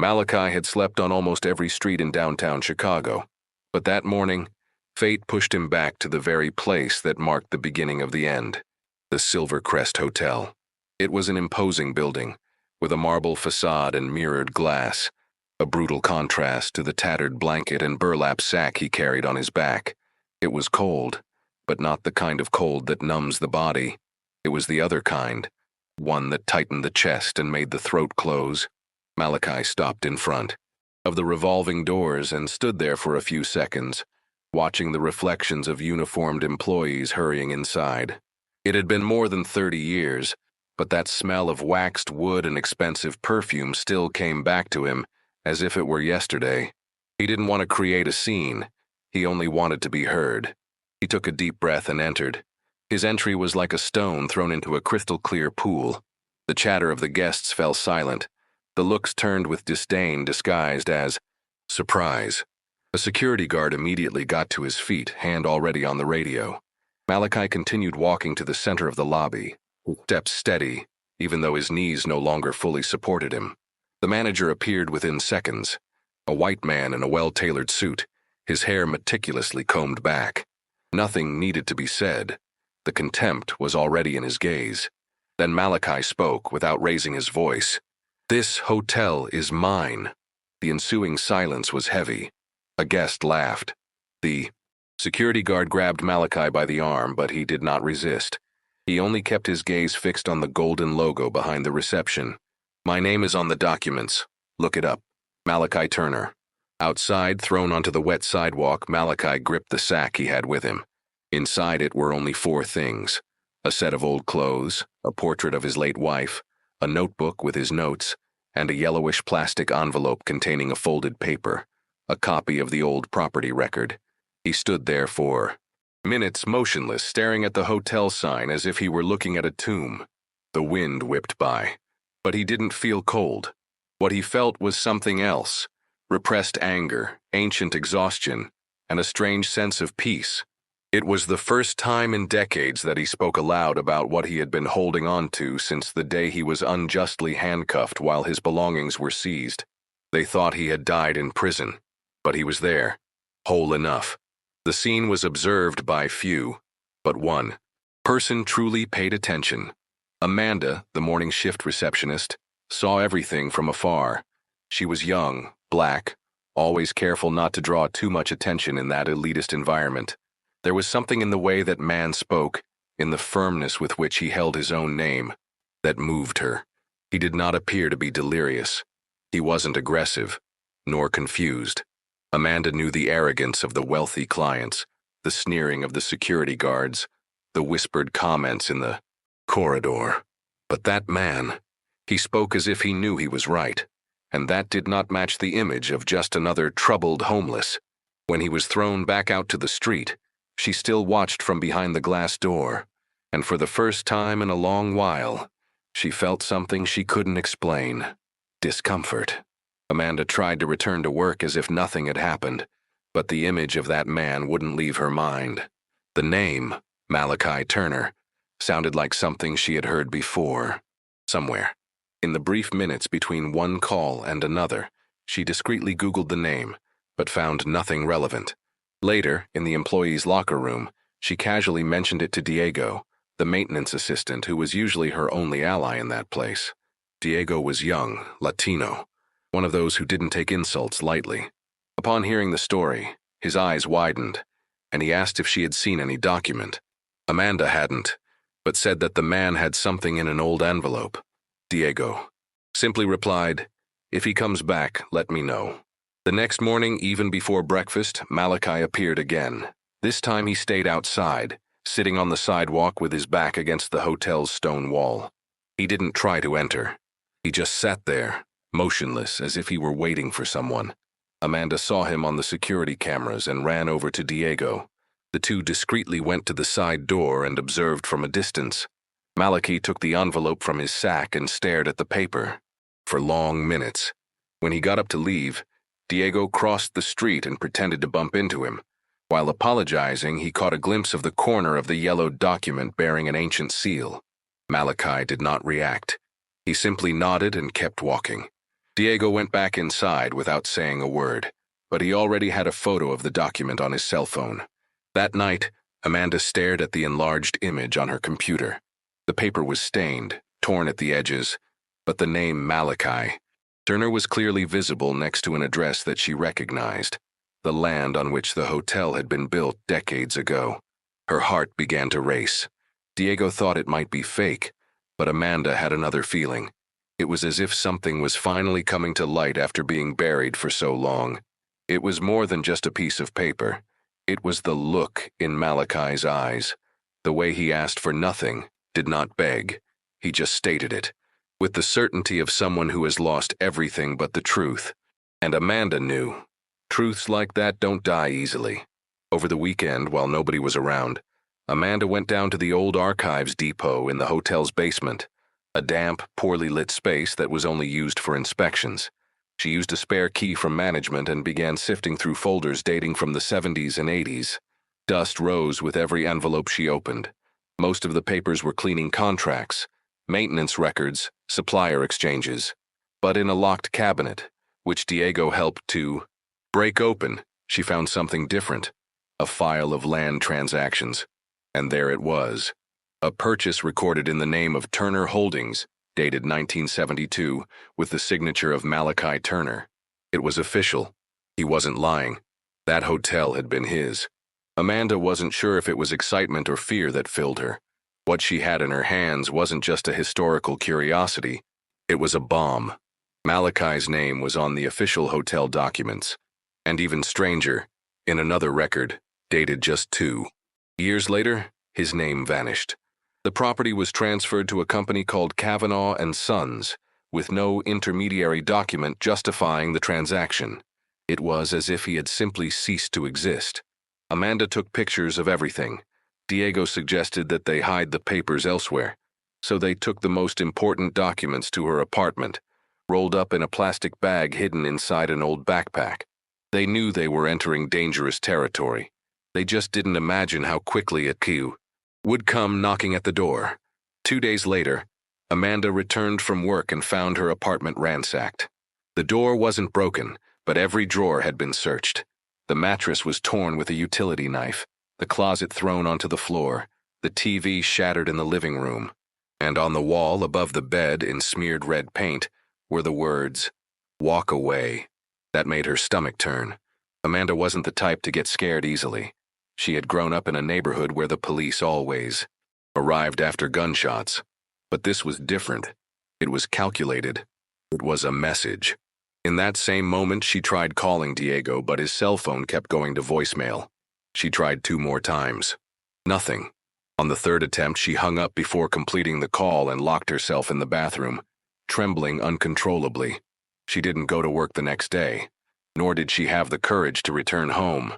Malachi had slept on almost every street in downtown Chicago, but that morning, fate pushed him back to the very place that marked the beginning of the end, the Silver Crest Hotel. It was an imposing building, with a marble facade and mirrored glass, a brutal contrast to the tattered blanket and burlap sack he carried on his back. It was cold, but not the kind of cold that numbs the body. It was the other kind, one that tightened the chest and made the throat close. Malachi stopped in front of the revolving doors and stood there for a few seconds, watching the reflections of uniformed employees hurrying inside. It had been more than 30 years, but that smell of waxed wood and expensive perfume still came back to him as if it were yesterday. He didn't want to create a scene. He only wanted to be heard. He took a deep breath and entered. His entry was like a stone thrown into a crystal-clear pool. The chatter of the guests fell silent. The looks turned with disdain disguised as surprise. A security guard immediately got to his feet, hand already on the radio. Malachi continued walking to the center of the lobby, steps steady, even though his knees no longer fully supported him. The manager appeared within seconds, a white man in a well-tailored suit, his hair meticulously combed back. Nothing needed to be said. The contempt was already in his gaze. Then Malachi spoke without raising his voice. "This hotel is mine." The ensuing silence was heavy. A guest laughed. The security guard grabbed Malachi by the arm, but he did not resist. He only kept his gaze fixed on the golden logo behind the reception. "My name is on the documents. Look it up. Malachi Turner." Outside, thrown onto the wet sidewalk, Malachi gripped the sack he had with him. Inside it were only 4 things: a set of old clothes, a portrait of his late wife, a notebook with his notes, and a yellowish plastic envelope containing a folded paper, a copy of the old property record. He stood there for minutes motionless, staring at the hotel sign as if he were looking at a tomb. The wind whipped by, but he didn't feel cold. What he felt was something else: repressed anger, ancient exhaustion, and a strange sense of peace. It was the first time in decades that he spoke aloud about what he had been holding on to since the day he was unjustly handcuffed while his belongings were seized. They thought he had died in prison, but he was there, whole enough. The scene was observed by few, but one person truly paid attention. Amanda, the morning shift receptionist, saw everything from afar. She was young, black, always careful not to draw too much attention in that elitist environment. There was something in the way that man spoke, in the firmness with which he held his own name, that moved her. He did not appear to be delirious. He wasn't aggressive, nor confused. Amanda knew the arrogance of the wealthy clients, the sneering of the security guards, the whispered comments in the corridor. But that man, he spoke as if he knew he was right, and that did not match the image of just another troubled homeless. When he was thrown back out to the street, she still watched from behind the glass door, and for the first time in a long while, she felt something she couldn't explain: discomfort. Amanda tried to return to work as if nothing had happened, but the image of that man wouldn't leave her mind. The name, Malachi Turner, sounded like something she had heard before, somewhere. In the brief minutes between one call and another, she discreetly Googled the name, but found nothing relevant. Later, in the employee's locker room, she casually mentioned it to Diego, the maintenance assistant who was usually her only ally in that place. Diego was young, Latino, one of those who didn't take insults lightly. Upon hearing the story, his eyes widened, and he asked if she had seen any document. Amanda hadn't, but said that the man had something in an old envelope. Diego simply replied, "If he comes back, let me know." The next morning, even before breakfast, Malachi appeared again. This time he stayed outside, sitting on the sidewalk with his back against the hotel's stone wall. He didn't try to enter. He just sat there, motionless, as if he were waiting for someone. Amanda saw him on the security cameras and ran over to Diego. The two discreetly went to the side door and observed from a distance. Malachi took the envelope from his sack and stared at the paper for long minutes. When he got up to leave, Diego crossed the street and pretended to bump into him. While apologizing, he caught a glimpse of the corner of the yellowed document bearing an ancient seal. Malachi did not react. He simply nodded and kept walking. Diego went back inside without saying a word, but he already had a photo of the document on his cell phone. That night, Amanda stared at the enlarged image on her computer. The paper was stained, torn at the edges, but the name Malachi Turner was clearly visible next to an address that she recognized, the land on which the hotel had been built decades ago. Her heart began to race. Diego thought it might be fake, but Amanda had another feeling. It was as if something was finally coming to light after being buried for so long. It was more than just a piece of paper. It was the look in Malachi's eyes. The way he asked for nothing, did not beg. He just stated it, with the certainty of someone who has lost everything but the truth. And Amanda knew. Truths like that don't die easily. Over the weekend, while nobody was around, Amanda went down to the old archives depot in the hotel's basement, a damp, poorly lit space that was only used for inspections. She used a spare key from management and began sifting through folders dating from the 70s and 80s. Dust rose with every envelope she opened. Most of the papers were cleaning contracts, maintenance records, supplier exchanges. But in a locked cabinet, which Diego helped to break open, she found something different, a file of land transactions. And there it was, a purchase recorded in the name of Turner Holdings, dated 1972, with the signature of Malachi Turner. It was official. He wasn't lying. That hotel had been his. Amanda wasn't sure if it was excitement or fear that filled her. What she had in her hands wasn't just a historical curiosity. It was a bomb. Malachi's name was on the official hotel documents. And even stranger, in another record, dated just 2 years later, his name vanished. The property was transferred to a company called Kavanaugh and Sons, with no intermediary document justifying the transaction. It was as if he had simply ceased to exist. Amanda took pictures of everything. Diego suggested that they hide the papers elsewhere, so they took the most important documents to her apartment, rolled up in a plastic bag hidden inside an old backpack. They knew they were entering dangerous territory. They just didn't imagine how quickly a cue would come knocking at the door. 2 days later, Amanda returned from work and found her apartment ransacked. The door wasn't broken, but every drawer had been searched. The mattress was torn with a utility knife, the closet thrown onto the floor, the TV shattered in the living room. And on the wall above the bed in smeared red paint were the words, "Walk away." That made her stomach turn. Amanda wasn't the type to get scared easily. She had grown up in a neighborhood where the police always arrived after gunshots. But this was different. It was calculated. It was a message. In that same moment, she tried calling Diego, but his cell phone kept going to voicemail. She tried 2 more times. Nothing. On the 3rd attempt, she hung up before completing the call and locked herself in the bathroom, trembling uncontrollably. She didn't go to work the next day, nor did she have the courage to return home.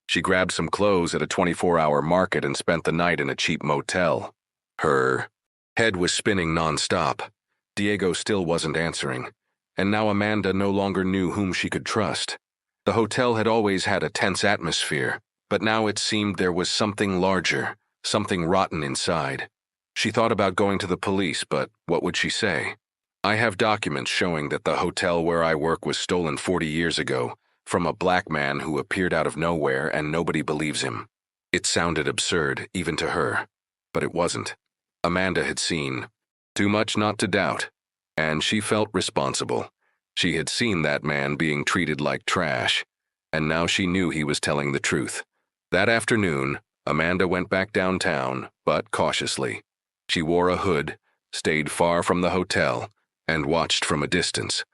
She grabbed some clothes at a 24-hour market and spent the night in a cheap motel. Her head was spinning nonstop. Diego still wasn't answering, and now Amanda no longer knew whom she could trust. The hotel had always had a tense atmosphere, but now it seemed there was something larger, something rotten inside. She thought about going to the police, but what would she say? "I have documents showing that the hotel where I work was stolen 40 years ago, from a black man who appeared out of nowhere and nobody believes him." It sounded absurd, even to her, but it wasn't. Amanda had seen too much not to doubt, and she felt responsible. She had seen that man being treated like trash, and now she knew he was telling the truth. That afternoon, Amanda went back downtown, but cautiously. She wore a hood, stayed far from the hotel, and watched from a distance.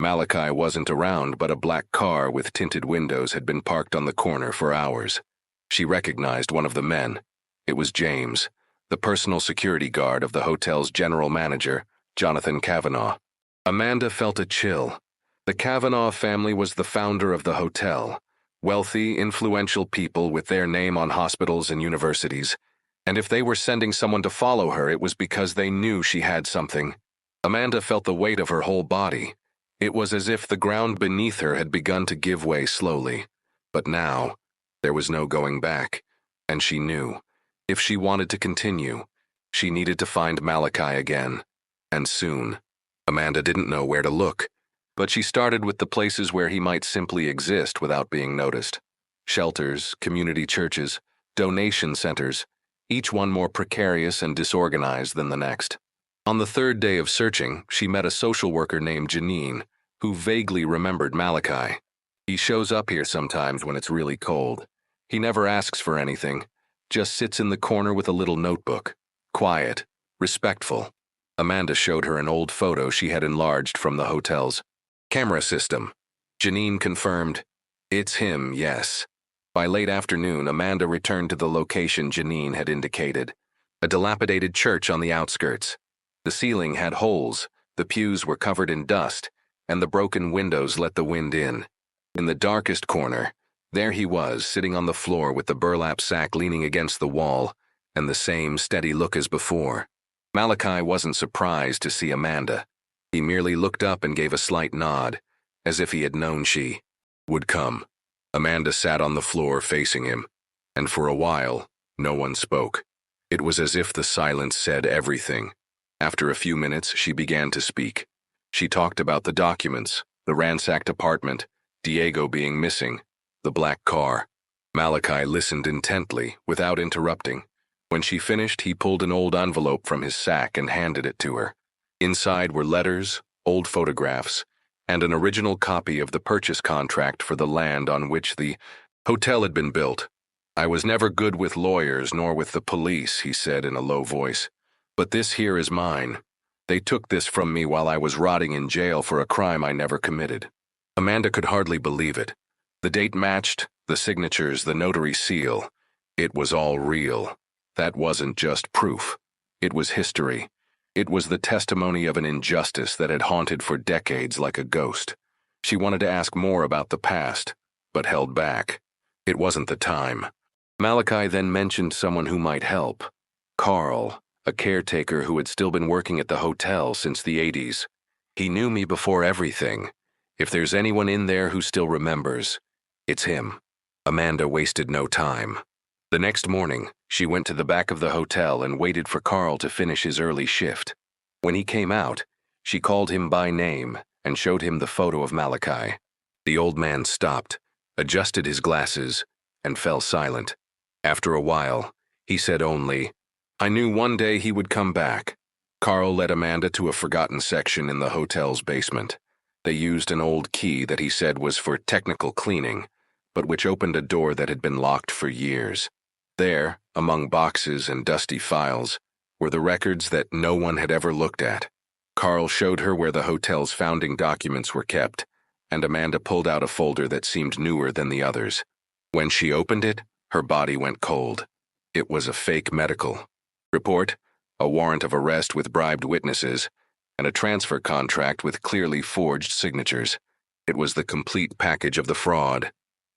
Malachi wasn't around, but a black car with tinted windows had been parked on the corner for hours. She recognized one of the men. It was James, the personal security guard of the hotel's general manager, Jonathan Kavanaugh. Amanda felt a chill. The Kavanaugh family was the founder of the hotel, wealthy, influential people with their name on hospitals and universities, and if they were sending someone to follow her, it was because they knew she had something. Amanda felt the weight of her whole body. It was as if the ground beneath her had begun to give way slowly. But now, there was no going back, and she knew, if she wanted to continue, she needed to find Malachi again, and soon. Amanda didn't know where to look. But she started with the places where he might simply exist without being noticed. Shelters, community churches, donation centers, each one more precarious and disorganized than the next. On the third day of searching, she met a social worker named Janine, who vaguely remembered Malachi. He shows up here sometimes when it's really cold. He never asks for anything, just sits in the corner with a little notebook. Quiet, respectful. Amanda showed her an old photo she had enlarged from the hotel's camera system. Janine confirmed, "It's him, yes." By late afternoon, Amanda returned to the location Janine had indicated, a dilapidated church on the outskirts. The ceiling had holes, the pews were covered in dust, and the broken windows let the wind in. In the darkest corner, there he was, sitting on the floor with the burlap sack leaning against the wall, and the same steady look as before. Malachi wasn't surprised to see Amanda. He merely looked up and gave a slight nod, as if he had known she would come. Amanda sat on the floor facing him, and for a while, no one spoke. It was as if the silence said everything. After a few minutes, she began to speak. She talked about the documents, the ransacked apartment, Diego being missing, the black car. Malachi listened intently, without interrupting. When she finished, he pulled an old envelope from his sack and handed it to her. Inside were letters, old photographs, and an original copy of the purchase contract for the land on which the hotel had been built. "I was never good with lawyers nor with the police," he said in a low voice. "But this here is mine. They took this from me while I was rotting in jail for a crime I never committed." Amanda could hardly believe it. The date matched, the signatures, the notary seal. It was all real. That wasn't just proof. It was history. It was the testimony of an injustice that had haunted for decades like a ghost. She wanted to ask more about the past, but held back. It wasn't the time. Malachi then mentioned someone who might help. Carl, a caretaker who had still been working at the hotel since the 80s. "He knew me before everything. If there's anyone in there who still remembers, it's him." Amanda wasted no time. The next morning, she went to the back of the hotel and waited for Carl to finish his early shift. When he came out, she called him by name and showed him the photo of Malachi. The old man stopped, adjusted his glasses, and fell silent. After a while, he said only, "I knew one day he would come back." Carl led Amanda to a forgotten section in the hotel's basement. They used an old key that he said was for technical cleaning, but which opened a door that had been locked for years. There, among boxes and dusty files, were the records that no one had ever looked at. Carl showed her where the hotel's founding documents were kept, and Amanda pulled out a folder that seemed newer than the others. When she opened it, her body went cold. It was a fake medical report, a warrant of arrest with bribed witnesses, and a transfer contract with clearly forged signatures. It was the complete package of the fraud.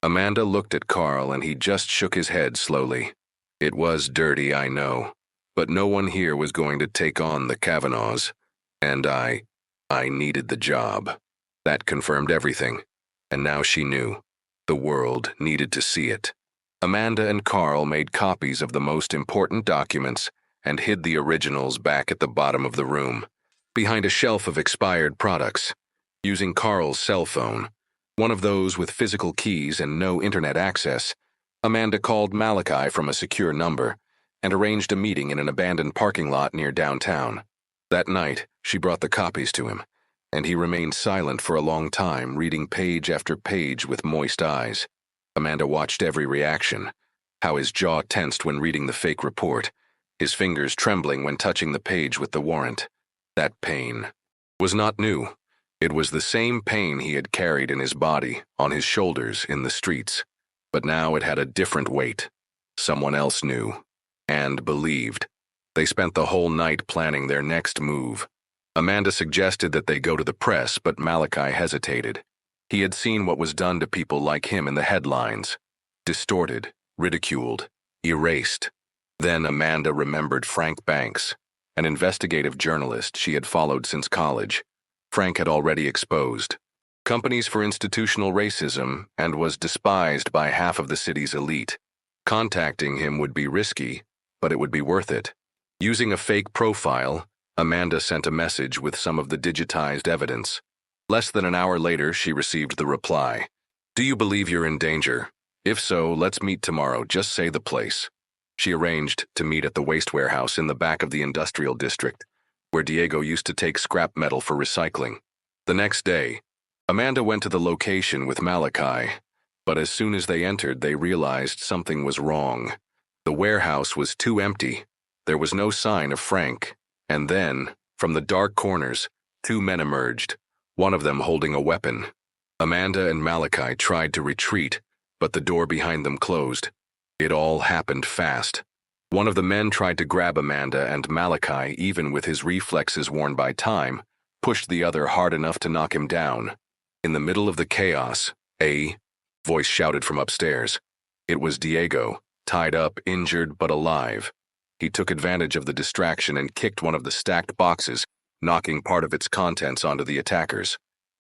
Amanda looked at Carl and he just shook his head slowly. "It was dirty, I know, but no one here was going to take on the Kavanaughs, and I needed the job." That confirmed everything, and now she knew. The world needed to see it. Amanda and Carl made copies of the most important documents and hid the originals back at the bottom of the room, behind a shelf of expired products. Using Carl's cell phone, one of those with physical keys and no internet access, Amanda called Malachi from a secure number and arranged a meeting in an abandoned parking lot near downtown. That night, she brought the copies to him, and he remained silent for a long time, reading page after page with moist eyes. Amanda watched every reaction, how his jaw tensed when reading the fake report, his fingers trembling when touching the page with the warrant. That pain was not new. It was the same pain he had carried in his body, on his shoulders, in the streets. But now it had a different weight. Someone else knew, and believed. They spent the whole night planning their next move. Amanda suggested that they go to the press, but Malachi hesitated. He had seen what was done to people like him in the headlines. Distorted, ridiculed, erased. Then Amanda remembered Frank Banks, an investigative journalist she had followed since college. Frank had already exposed companies for institutional racism and was despised by half of the city's elite. Contacting him would be risky, but it would be worth it. Using a fake profile, Amanda sent a message with some of the digitized evidence. Less than an hour later, she received the reply. Do you believe you're in danger? If so, let's meet tomorrow. Just say the place. She arranged to meet at the waste warehouse in the back of the industrial district, where Diego used to take scrap metal for recycling. The next day, Amanda went to the location with Malachi, but as soon as they entered, they realized something was wrong. The warehouse was too empty. There was no sign of Frank. And then, from the dark corners, two men emerged, one of them holding a weapon. Amanda and Malachi tried to retreat, but the door behind them closed. It all happened fast. One of the men tried to grab Amanda, and Malachi, even with his reflexes worn by time, pushed the other hard enough to knock him down. In the middle of the chaos, a voice shouted from upstairs. It was Diego, tied up, injured, but alive. He took advantage of the distraction and kicked one of the stacked boxes, knocking part of its contents onto the attackers.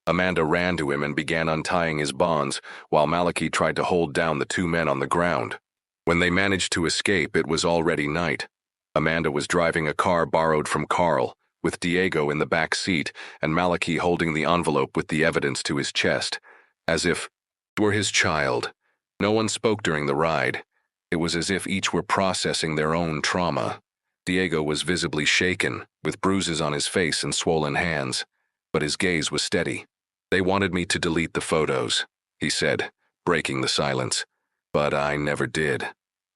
Amanda ran to him and began untying his bonds, while Malachi tried to hold down the two men on the ground. When they managed to escape, it was already night. Amanda was driving a car borrowed from Carl, with Diego in the back seat and Malachi holding the envelope with the evidence to his chest, as if it were his child. No one spoke during the ride. It was as if each were processing their own trauma. Diego was visibly shaken, with bruises on his face and swollen hands, but his gaze was steady. They wanted me to delete the photos, he said, breaking the silence. But I never did.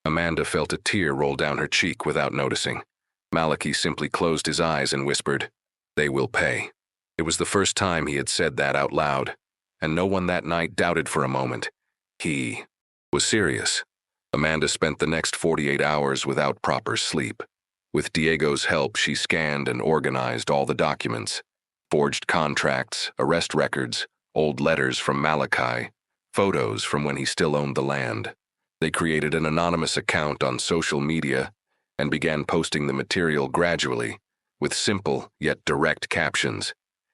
Amanda felt a tear roll down her cheek without noticing. Malachi simply closed his eyes and whispered, "They will pay." It was the first time he had said that out loud, and no one that night doubted for a moment. He was serious. Amanda spent the next 48 hours without proper sleep. With Diego's help, she scanned and organized all the documents. Forged contracts, arrest records, old letters from Malachi, photos from when he still owned the land. They created an anonymous account on social media and began posting the material gradually, with simple yet direct captions.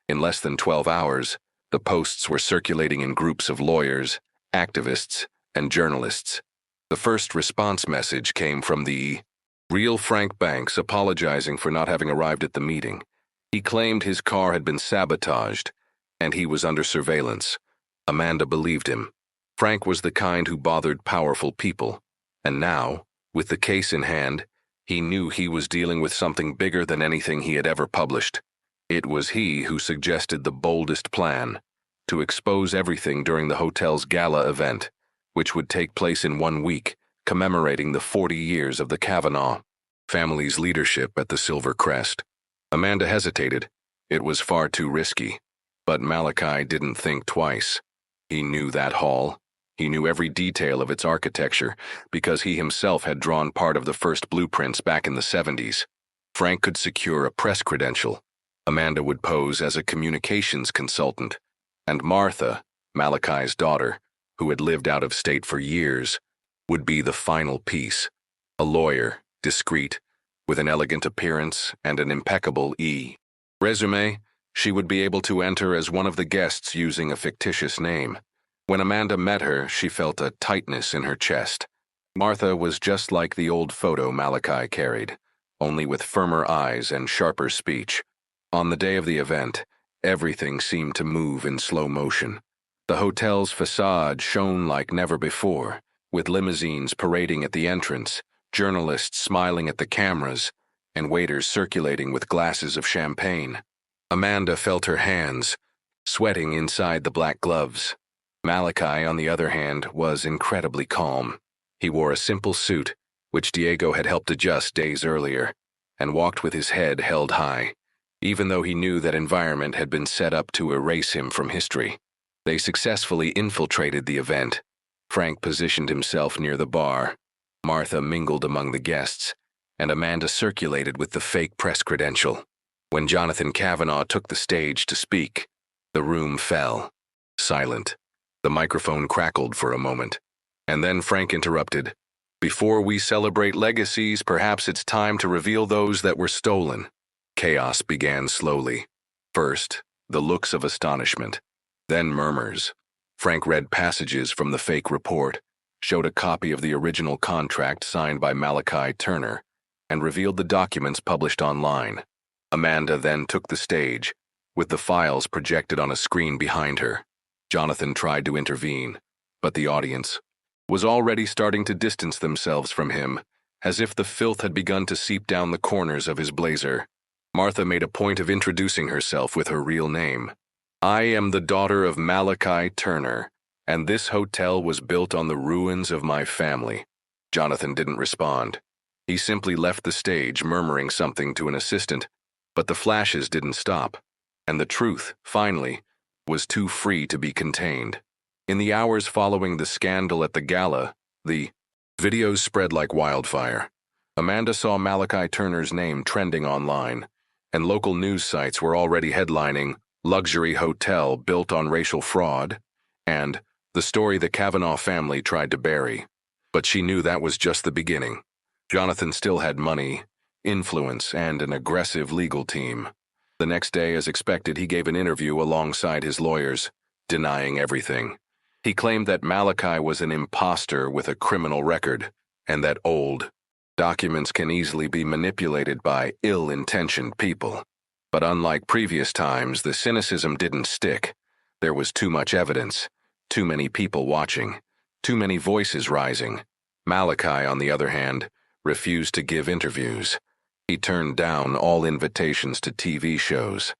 In less than 12 hours, the posts were circulating in groups of lawyers, activists, and journalists. The first response message came from the real Frank Banks, apologizing for not having arrived at the meeting. He claimed his car had been sabotaged, and he was under surveillance. Amanda believed him. Frank was the kind who bothered powerful people, and now, with the case in hand, he knew he was dealing with something bigger than anything he had ever published. It was he who suggested the boldest plan, to expose everything during the hotel's gala event, which would take place in 1 week, commemorating the 40 years of the Kavanaugh family's leadership at the Silver Crest. Amanda hesitated. It was far too risky. But Malachi didn't think twice. He knew that hall. He knew every detail of its architecture because he himself had drawn part of the first blueprints back in the 70s. Frank could secure a press credential. Amanda would pose as a communications consultant. And Martha, Malachi's daughter, who had lived out of state for years, would be the final piece. A lawyer, discreet, with an elegant appearance and an impeccable resume, she would be able to enter as one of the guests using a fictitious name. When Amanda met her, she felt a tightness in her chest. Martha was just like the old photo Malachi carried, only with firmer eyes and sharper speech. On the day of the event, everything seemed to move in slow motion. The hotel's facade shone like never before, with limousines parading at the entrance, journalists smiling at the cameras, and waiters circulating with glasses of champagne. Amanda felt her hands, sweating inside the black gloves. Malachi, on the other hand, was incredibly calm. He wore a simple suit, which Diego had helped adjust days earlier, and walked with his head held high, even though he knew that environment had been set up to erase him from history. They successfully infiltrated the event. Frank positioned himself near the bar. Martha mingled among the guests, and Amanda circulated with the fake press credential. When Jonathan Kavanaugh took the stage to speak, the room fell, silent. The microphone crackled for a moment, and then Frank interrupted. "Before we celebrate legacies, perhaps it's time to reveal those that were stolen." Chaos began slowly. First, the looks of astonishment, then murmurs. Frank read passages from the fake report, showed a copy of the original contract signed by Malachi Turner, and revealed the documents published online. Amanda then took the stage, with the files projected on a screen behind her. Jonathan tried to intervene, but the audience was already starting to distance themselves from him, as if the filth had begun to seep down the corners of his blazer. Martha made a point of introducing herself with her real name. "I am the daughter of Malachi Turner, and this hotel was built on the ruins of my family." Jonathan didn't respond. He simply left the stage, murmuring something to an assistant, but the flashes didn't stop, and the truth, finally, was too free to be contained. In the hours following the scandal at the gala, the videos spread like wildfire. Amanda saw Malachi Turner's name trending online, and local news sites were already headlining "Luxury Hotel Built on Racial Fraud" and "The Story the Kavanaugh Family Tried to Bury." But she knew that was just the beginning. Jonathan still had money, influence, and an aggressive legal team. The next day, as expected, he gave an interview alongside his lawyers, denying everything. He claimed that Malachi was an imposter with a criminal record, and that old documents can easily be manipulated by ill-intentioned people. But unlike previous times, the cynicism didn't stick. There was too much evidence, too many people watching, too many voices rising. Malachi, on the other hand, refused to give interviews. He turned down all invitations to TV shows.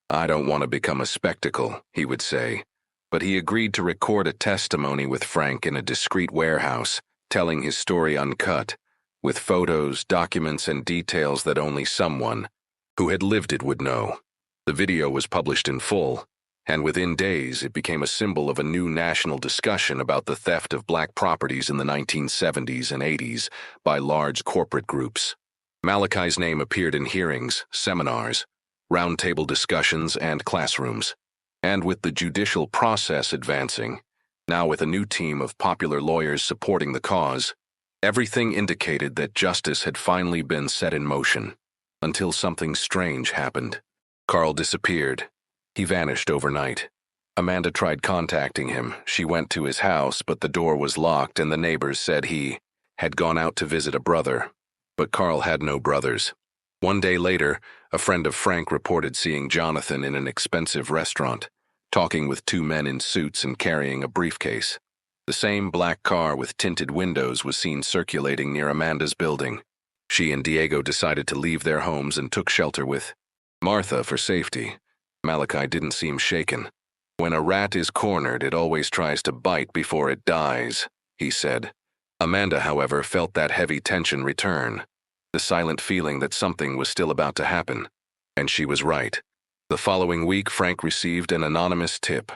"I don't want to become a spectacle," he would say. But he agreed to record a testimony with Frank in a discreet warehouse, telling his story uncut, with photos, documents, and details that only someone who had lived it would know. The video was published in full, and within days it became a symbol of a new national discussion about the theft of black properties in the 1970s and 80s by large corporate groups. Malachi's name appeared in hearings, seminars, roundtable discussions, and classrooms. And with the judicial process advancing, now with a new team of popular lawyers supporting the cause, everything indicated that justice had finally been set in motion. Until something strange happened. Carl disappeared. He vanished overnight. Amanda tried contacting him. She went to his house, but the door was locked and the neighbors said he had gone out to visit a brother. But Carl had no brothers. One day later, a friend of Frank reported seeing Jonathan in an expensive restaurant, talking with two men in suits and carrying a briefcase. The same black car with tinted windows was seen circulating near Amanda's building. She and Diego decided to leave their homes and took shelter with Martha for safety. Malachi didn't seem shaken. "When a rat is cornered, it always tries to bite before it dies," he said. Amanda, however, felt that heavy tension return, the silent feeling that something was still about to happen. And she was right. The following week, Frank received an anonymous tip.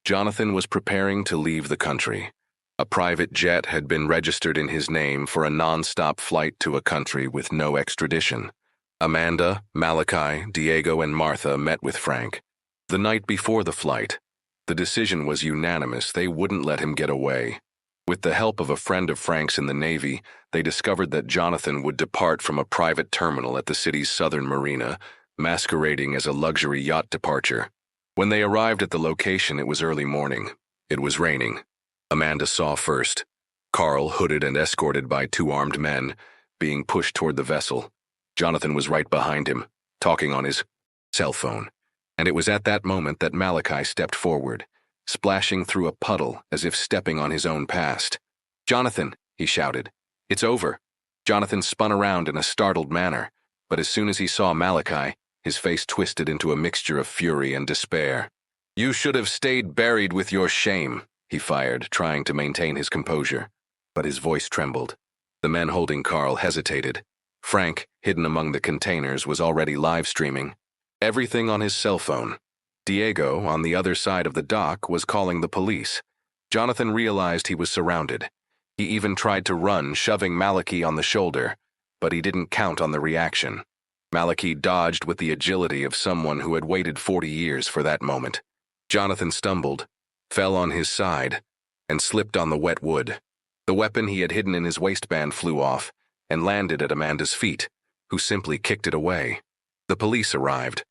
Jonathan was preparing to leave the country. A private jet had been registered in his name for a non-stop flight to a country with no extradition. Amanda, Malachi, Diego, and Martha met with Frank. The night before the flight, the decision was unanimous. They wouldn't let him get away. With the help of a friend of Frank's in the Navy, they discovered that Jonathan would depart from a private terminal at the city's southern marina, masquerading as a luxury yacht departure. When they arrived at the location, it was early morning. It was raining. Amanda saw first Carl, hooded and escorted by two armed men, being pushed toward the vessel. Jonathan was right behind him, talking on his cell phone. And it was at that moment that Malachi stepped forward, splashing through a puddle as if stepping on his own past. "Jonathan," he shouted. "It's over." Jonathan spun around in a startled manner, but as soon as he saw Malachi, his face twisted into a mixture of fury and despair. "You should have stayed buried with your shame," he fired, trying to maintain his composure. But his voice trembled. The men holding Carl hesitated. Frank, hidden among the containers, was already live-streaming everything on his cell phone. Diego, on the other side of the dock, was calling the police. Jonathan realized he was surrounded. He even tried to run, shoving Malachi on the shoulder, but he didn't count on the reaction. Malachi dodged with the agility of someone who had waited 40 years for that moment. Jonathan stumbled, fell on his side, and slipped on the wet wood. The weapon he had hidden in his waistband flew off and landed at Amanda's feet, who simply kicked it away. The police arrived.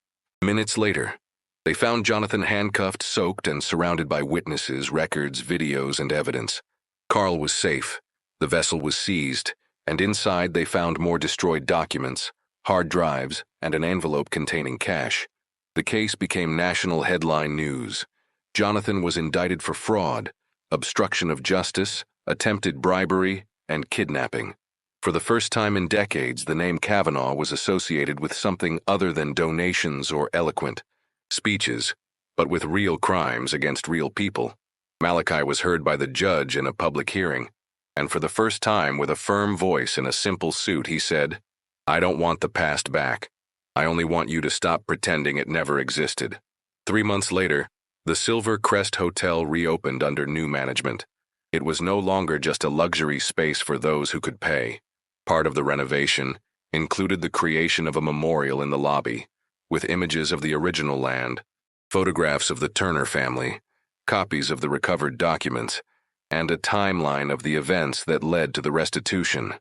Minutes later, they found Jonathan handcuffed, soaked, and surrounded by witnesses, records, videos, and evidence. Carl was safe. The vessel was seized, and inside they found more destroyed documents, hard drives, and an envelope containing cash. The case became national headline news. Jonathan was indicted for fraud, obstruction of justice, attempted bribery, and kidnapping. For the first time in decades, the name Kavanaugh was associated with something other than donations or eloquent speeches, but with real crimes against real people. Malachi was heard by the judge in a public hearing, and for the first time, with a firm voice and a simple suit, he said, "I don't want the past back. I only want you to stop pretending it never existed." 3 months later, the Silver Crest Hotel reopened under new management. It was no longer just a luxury space for those who could pay. Part of the renovation included the creation of a memorial in the lobby, with images of the original land, photographs of the Turner family, copies of the recovered documents, and a timeline of the events that led to the restitution.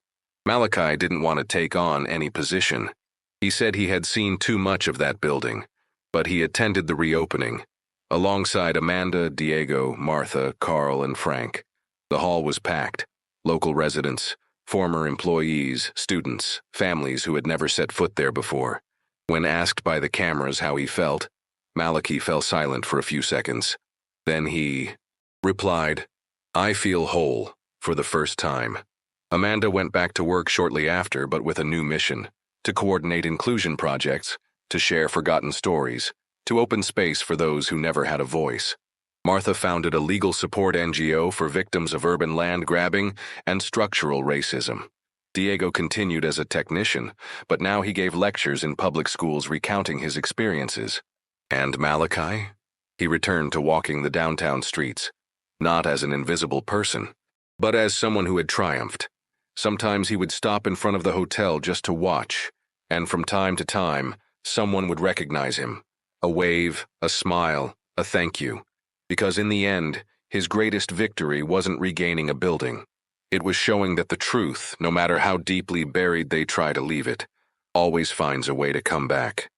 Malachi didn't want to take on any position. He said he had seen too much of that building, but he attended the reopening, alongside Amanda, Diego, Martha, Carl, and Frank. The hall was packed. Local residents, former employees, students, families who had never set foot there before. When asked by the cameras how he felt, Malachi fell silent for a few seconds. Then he replied, "I feel whole, for the first time." Amanda went back to work shortly after, but with a new mission: to coordinate inclusion projects, to share forgotten stories, to open space for those who never had a voice. Martha founded a legal support NGO for victims of urban land grabbing and structural racism. Diego continued as a technician, but now he gave lectures in public schools recounting his experiences. And Malachi? He returned to walking the downtown streets, not as an invisible person, but as someone who had triumphed. Sometimes he would stop in front of the hotel just to watch, and from time to time, someone would recognize him. A wave, a smile, a thank you. Because in the end, his greatest victory wasn't regaining a building. It was showing that the truth, no matter how deeply buried they try to leave it, always finds a way to come back.